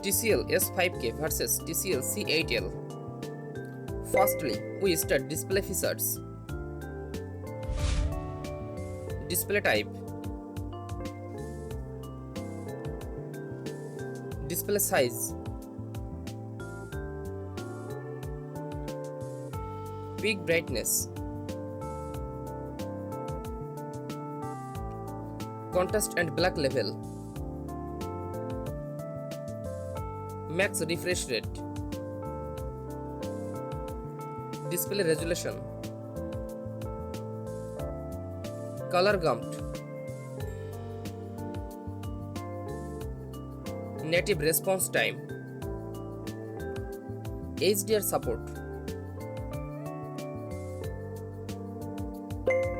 TCL S5K versus TCL C8L. Firstly, we start display features. Display type, display size, peak brightness, contrast and black level, max refresh rate, display resolution, color gamut, native response time, HDR support,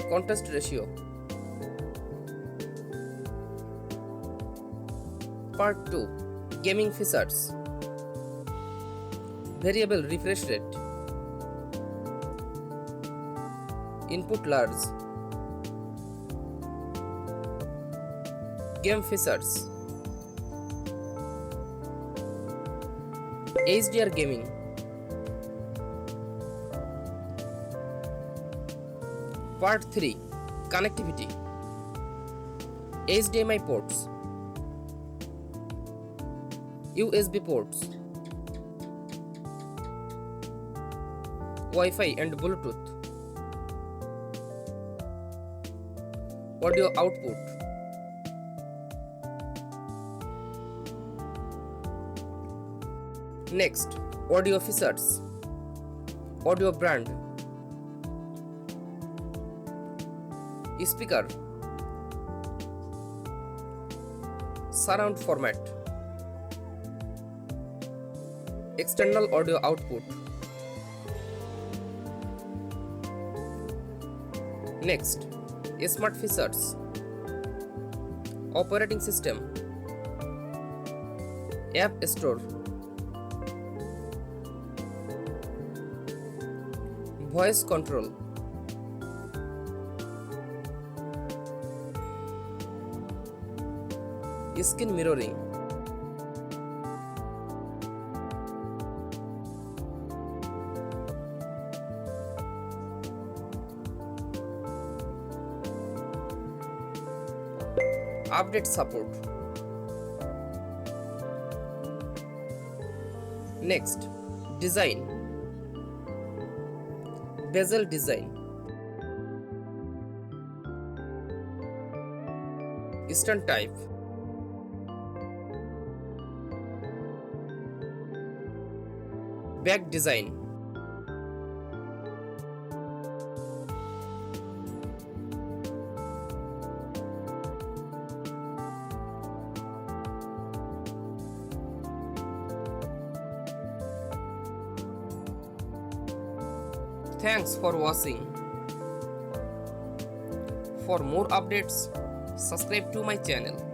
contrast ratio. Part 2. Gaming features. Variable refresh rate, input large, game features, HDR gaming, Part 3. Connectivity, HDMI ports, USB ports, Wi-Fi and Bluetooth, audio output, next audio features, audio brand, speaker, surround format, external audio output. Next, smart features, operating system, app store, voice control, screen mirroring, update support. Next, design, bezel design, stand type, back design, thanks for watching. For more updates, subscribe to my channel.